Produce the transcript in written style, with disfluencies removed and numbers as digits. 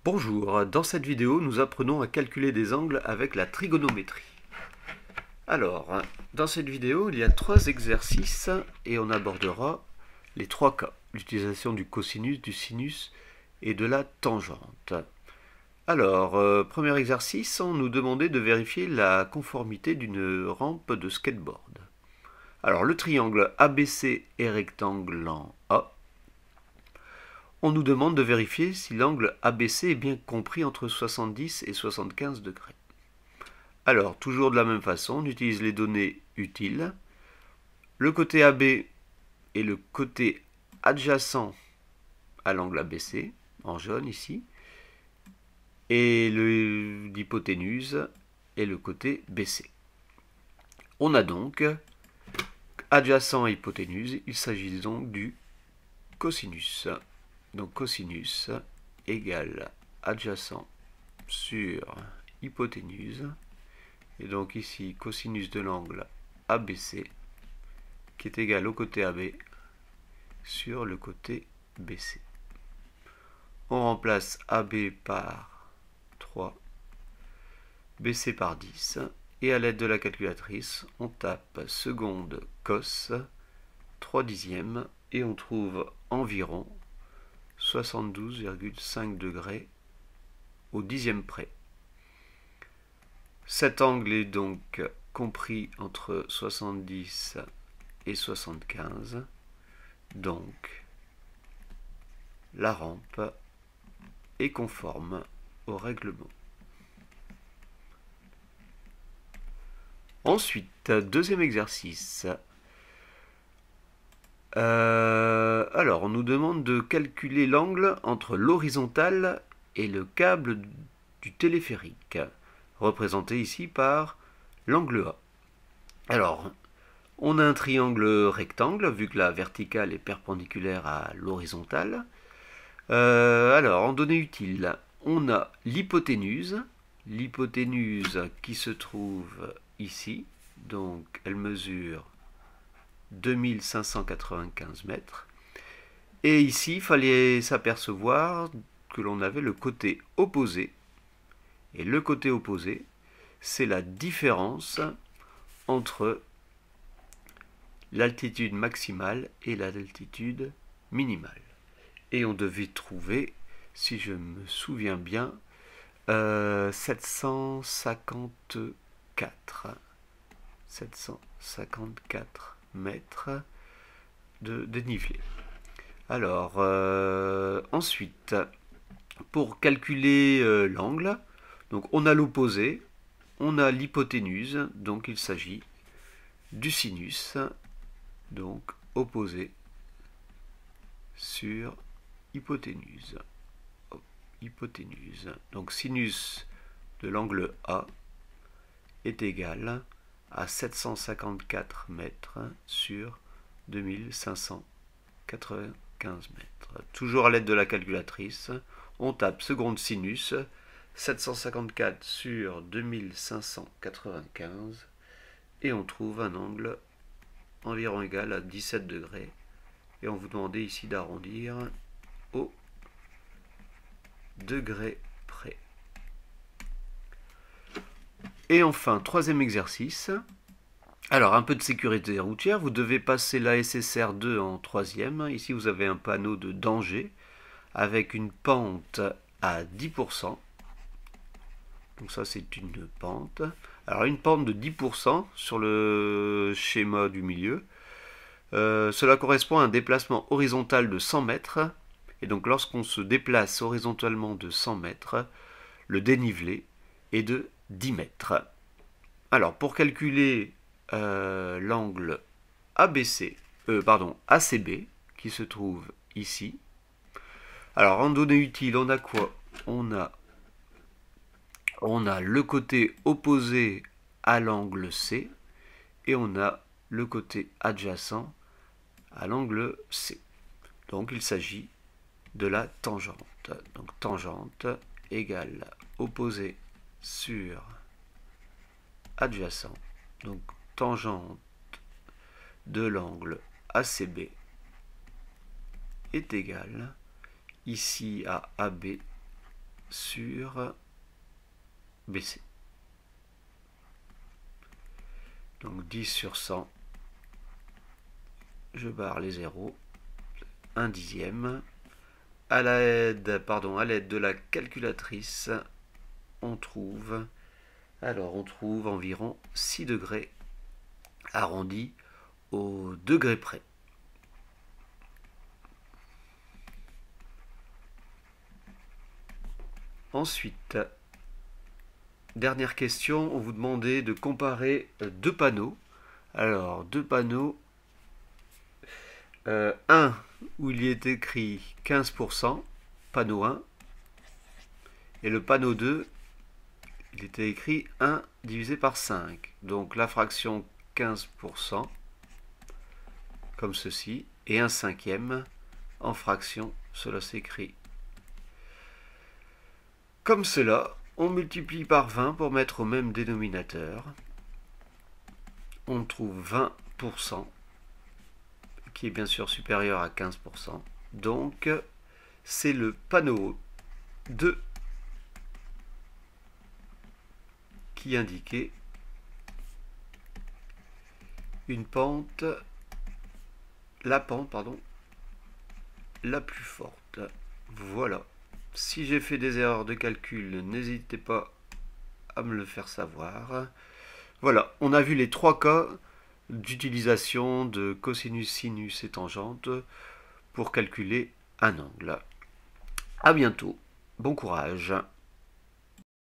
Bonjour, dans cette vidéo, nous apprenons à calculer des angles avec la trigonométrie. Alors, dans cette vidéo, il y a 3 exercices et on abordera les 3 cas, l'utilisation du cosinus, du sinus et de la tangente. Alors, premier exercice, on nous demandait de vérifier la conformité d'une rampe de skateboard. Alors, le triangle ABC est rectangle en A. On nous demande de vérifier si l'angle ABC est bien compris entre 70 et 75 degrés. Alors, toujours de la même façon, on utilise les données utiles. Le côté AB est le côté adjacent à l'angle ABC, en jaune ici, et l'hypoténuse est le côté BC. On a donc adjacent à hypoténuse, il s'agit donc du cosinus. Donc cosinus égale adjacent sur hypoténuse. Et donc ici, cosinus de l'angle ABC qui est égal au côté AB sur le côté BC. On remplace AB par 3, BC par 10. Et à l'aide de la calculatrice, on tape seconde cos 3 dixièmes et on trouve environ 72,5 degrés au dixième près. Cet angle est donc compris entre 70 et 75, donc la rampe est conforme au règlement. Ensuite, deuxième exercice. Alors, on nous demande de calculer l'angle entre l'horizontale et le câble du téléphérique, représenté ici par l'angle A. Alors, on a un triangle rectangle, vu que la verticale est perpendiculaire à l'horizontale. Alors, en données utiles, on a l'hypoténuse qui se trouve ici, donc elle mesure 2595 mètres. Et ici, il fallait s'apercevoir que l'on avait le côté opposé. Et le côté opposé, c'est la différence entre l'altitude maximale et l'altitude minimale. Et on devait trouver, si je me souviens bien, 754 mètres de dénivelé. Alors, ensuite, pour calculer l'angle, donc on a l'opposé, on a l'hypoténuse, donc il s'agit du sinus, donc opposé sur hypoténuse. Donc sinus de l'angle A est égal à 754 mètres sur 2595 mètres. Toujours à l'aide de la calculatrice, on tape seconde sinus, 754 sur 2595, et on trouve un angle environ égal à 17 degrés. Et on vous demandait ici d'arrondir au degré près. Et enfin, troisième exercice. Alors, un peu de sécurité routière. Vous devez passer la SSR 2 en troisième. Ici, vous avez un panneau de danger avec une pente à 10%. Donc ça, c'est une pente. Alors, une pente de 10% sur le schéma du milieu. Cela correspond à un déplacement horizontal de 100 mètres. Et donc, lorsqu'on se déplace horizontalement de 100 mètres, le dénivelé est de 10 mètres. Alors, pour calculer l'angle ACB, qui se trouve ici. Alors, en données utiles, on a quoi? On a le côté opposé à l'angle C et on a le côté adjacent à l'angle C. Donc, il s'agit de la tangente. Donc, tangente égale opposé sur adjacent. Donc, tangente de l'angle ACB est égale ici à AB sur BC. Donc 10 sur 100, je barre les zéros, 1 dixième. À l'aide de la calculatrice, on trouve environ 6 degrés arrondis au degré près. Ensuite, dernière question, on vous demandait de comparer deux panneaux. Alors, deux panneaux, un où il y est écrit 15%, panneau 1, et le panneau 2, il était écrit 1 divisé par 5. Donc la fraction 15%, comme ceci, et 1 cinquième en fraction, cela s'écrit comme cela. On multiplie par 20 pour mettre au même dénominateur. On trouve 20%, qui est bien sûr supérieur à 15%. Donc, c'est le panneau 2 qui indiquait une pente, la pente la plus forte. Voilà. Si j'ai fait des erreurs de calcul, n'hésitez pas à me le faire savoir. Voilà, on a vu les trois cas d'utilisation de cosinus, sinus et tangente pour calculer un angle. À bientôt, bon courage.